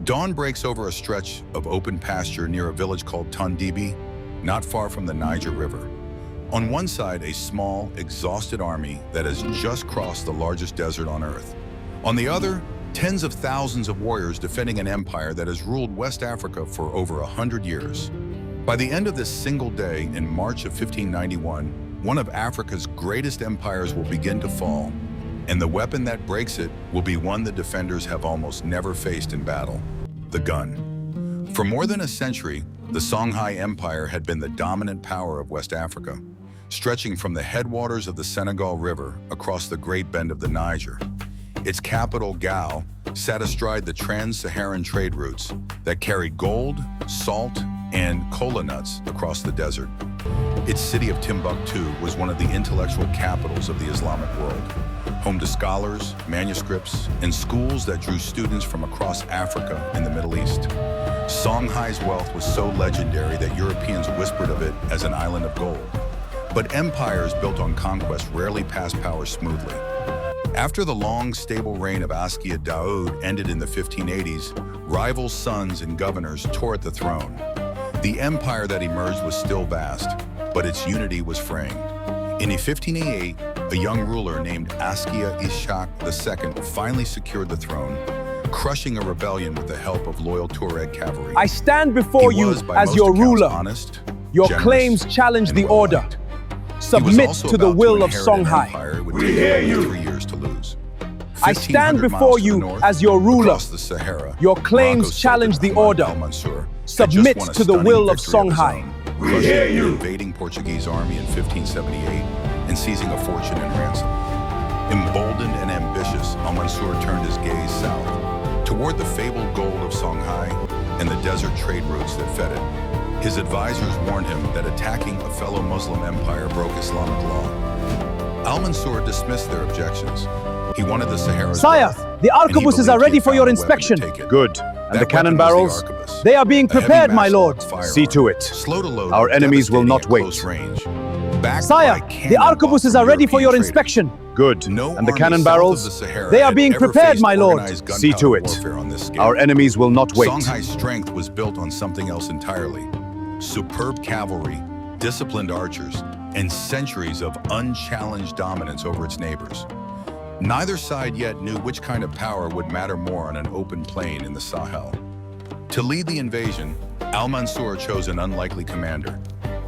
Dawn breaks over a stretch of open pasture near a village called Tondibi, not far from the Niger River. On one side, a small, exhausted army that has just crossed the largest desert on Earth. On the other, tens of thousands of warriors defending an empire that has ruled West Africa for over 100 years. By the end of this single day in March of 1591, one of Africa's greatest empires will begin to fall, and the weapon that breaks it will be one the defenders have almost never faced in battle: the gun. For more than a century, the Songhai Empire had been the dominant power of West Africa, stretching from the headwaters of the Senegal River across the Great Bend of the Niger. Its capital, Gao, sat astride the trans-Saharan trade routes that carried gold, salt, and kola nuts across the desert. Its city of Timbuktu was one of the intellectual capitals of the Islamic world, home to scholars, manuscripts, and schools that drew students from across Africa and the Middle East. Songhai's wealth was so legendary that Europeans whispered of it as an island of gold. But empires built on conquest rarely pass power smoothly. After the long, stable reign of Askia Daoud ended in the 1580s, rival sons and governors tore at the throne. The empire that emerged was still vast, but its unity was fraying. In 1588, a young ruler named Askia Ishaq II finally secured the throne, crushing a rebellion with the help of loyal Tuareg cavalry. I stand before you as your ruler. Honest, your generous, claims challenge the well order. liked. Submit to the will of Songhai. We hear you. 3 years to lose. I stand before you as your ruler. The Sahara, your claims challenge the order. Submit to the will of Songhai. We hear you. Invading Portuguese army in 1578 and seizing a fortune in ransom. Emboldened and ambitious, Al-Mansur turned his gaze south, toward the fabled gold of Songhai and the desert trade routes that fed it. His advisors warned him that attacking a fellow Muslim empire broke Islamic law. Al-Mansur dismissed their objections. He wanted the Sahara's Sire, wealth, the arquebuses are ready for your inspection. Good. And the cannon barrels? They are being prepared, my lord. See to it. Slow to load, Our enemies will not wait. Sire, the arquebuses are ready for your inspection. Good. And the cannon barrels? They are being prepared, my lord. See to it. Our enemies will not wait. Songhai's strength was built on something else entirely. Superb cavalry, disciplined archers, and centuries of unchallenged dominance over its neighbors. Neither side yet knew which kind of power would matter more on an open plain in the Sahel. To lead the invasion, Al-Mansur chose an unlikely commander,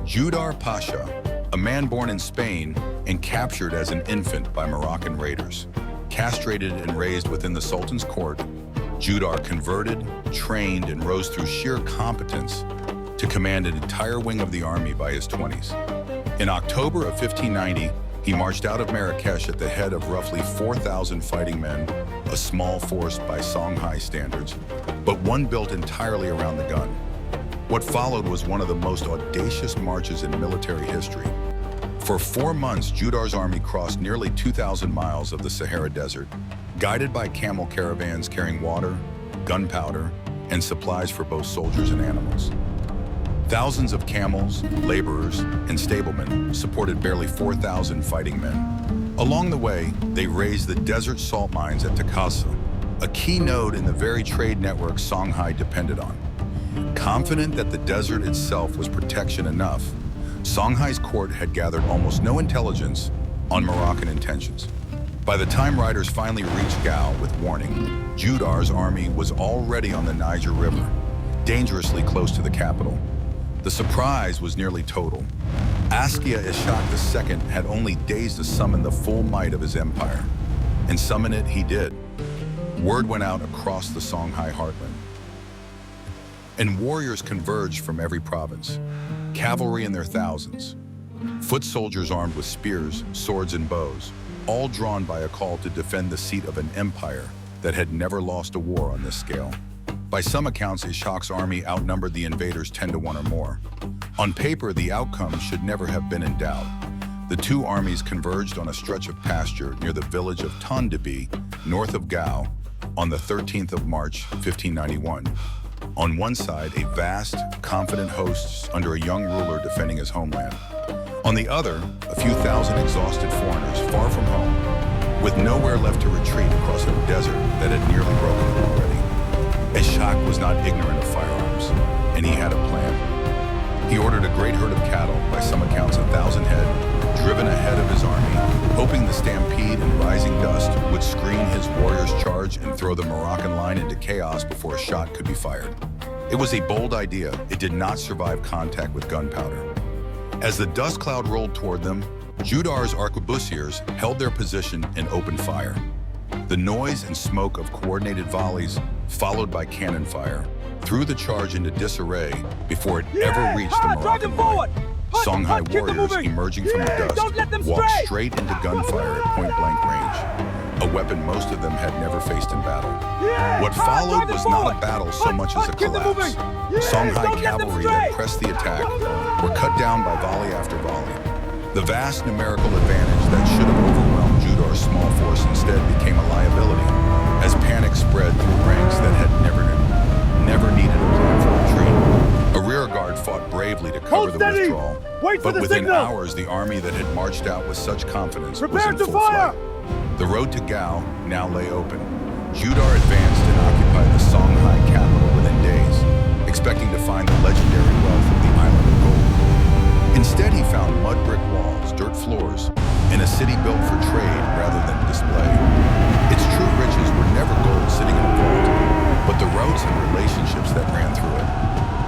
Judar Pasha, a man born in Spain and captured as an infant by Moroccan raiders. Castrated and raised within the Sultan's court, Judar converted, trained, and rose through sheer competence to command an entire wing of the army by his 20s. In October of 1590, he marched out of Marrakesh at the head of roughly 4,000 fighting men, a small force by Songhai standards, but one built entirely around the gun. What followed was one of the most audacious marches in military history. For 4 months, Judar's army crossed nearly 2,000 miles of the Sahara Desert, guided by camel caravans carrying water, gunpowder, and supplies for both soldiers and animals. Thousands of camels, laborers, and stablemen supported barely 4,000 fighting men. Along the way, they raised the desert salt mines at Takasa, a key node in the very trade network Songhai depended on. Confident that the desert itself was protection enough, Songhai's court had gathered almost no intelligence on Moroccan intentions. By the time riders finally reached Gao with warning, Judar's army was already on the Niger River, dangerously close to the capital. The surprise was nearly total. Askia Ishaq II had only days to summon the full might of his empire, and summon it he did. Word went out across the Songhai heartland, and warriors converged from every province, cavalry in their thousands, foot soldiers armed with spears, swords, and bows, all drawn by a call to defend the seat of an empire that had never lost a war on this scale. By some accounts, Ishaq's army outnumbered the invaders 10 to 1 or more. On paper, the outcome should never have been in doubt. The two armies converged on a stretch of pasture near the village of Tondibi, north of Gao, on the 13th of March, 1591. On one side, a vast, confident host under a young ruler defending his homeland. On the other, a few thousand exhausted foreigners far from with nowhere left to retreat across a desert that had nearly broken them already. Ishaq was was not ignorant of firearms, and he had a plan. He ordered a great herd of cattle, by some accounts 1,000 head, driven ahead of his army, hoping the stampede and rising dust would screen his warriors' charge and throw the Moroccan line into chaos before a shot could be fired. It was a bold idea. It did not survive contact with gunpowder. As the dust cloud rolled toward them, Judar's arquebusiers held their position and opened fire. The noise and smoke of coordinated volleys, followed by cannon fire, threw the charge into disarray before it ever reached the Moroccan line. Songhai warriors emerging from the dust walked straight into gunfire at point-blank range, a weapon most of them had never faced in battle. What followed was not a battle so much as a collapse. Songhai cavalry that pressed the attack were cut down by volley after volley. The vast numerical advantage that should have overwhelmed Judar's small force instead became a liability, as panic spread through ranks that had never needed a plan for retreat. A rear guard fought bravely to cover the withdrawal, but within hours the army that had marched out with such confidence was in full flight. The road to Gao now lay open. Judar advanced and occupied the Songhai capital within days, expecting to find the legendary wealth of the island of gold. Instead, he found mud brick walls, dirt floors, and a city built for trade rather than display. Its true riches were never gold sitting in a vault, but the roads and relationships that ran through it.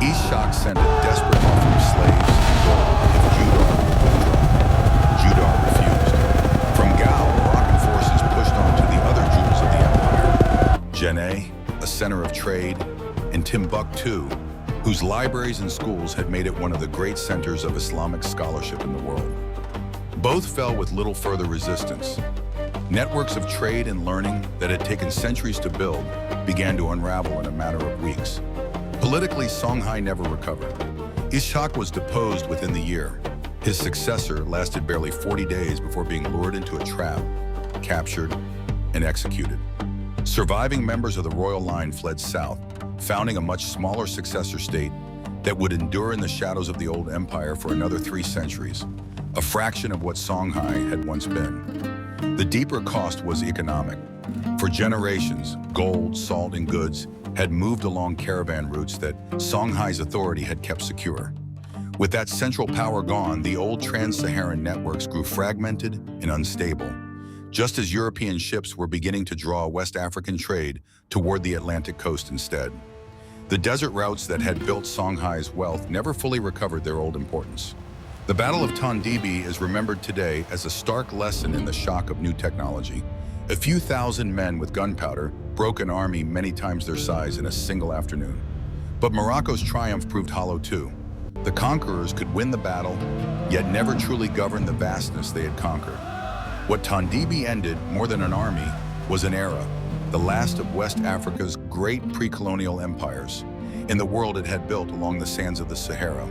East Shak sent a desperate offer of slaves and gold if Judar would withdraw. Judar refused. From Gao, Moroccan forces pushed on to the other jewels of the empire. Janneh, a center of trade, and Timbuktu, whose libraries and schools had made it one of the great centers of Islamic scholarship in the world. Both fell with little further resistance. Networks of trade and learning that had taken centuries to build began to unravel in a matter of weeks. Politically, Songhai never recovered. Ishaq was deposed within the year. His successor lasted barely 40 days before being lured into a trap, captured, and executed. Surviving members of the royal line fled south, founding a much smaller successor state that would endure in the shadows of the old empire for another 3 centuries, a fraction of what Songhai had once been. The deeper cost was economic. For generations, gold, salt, and goods had moved along caravan routes that Songhai's authority had kept secure. With that central power gone, the old trans-Saharan networks grew fragmented and unstable, just as European ships were beginning to draw West African trade toward the Atlantic coast instead. The desert routes that had built Songhai's wealth never fully recovered their old importance. The Battle of Tondibi is remembered today as a stark lesson in the shock of new technology. A few thousand men with gunpowder broke an army many times their size in a single afternoon. But Morocco's triumph proved hollow too. The conquerors could win the battle, yet never truly govern the vastness they had conquered. What Tondibi ended, more than an army, was an era, the last of West Africa's great pre-colonial empires. In the world it had built along the sands of the Sahara,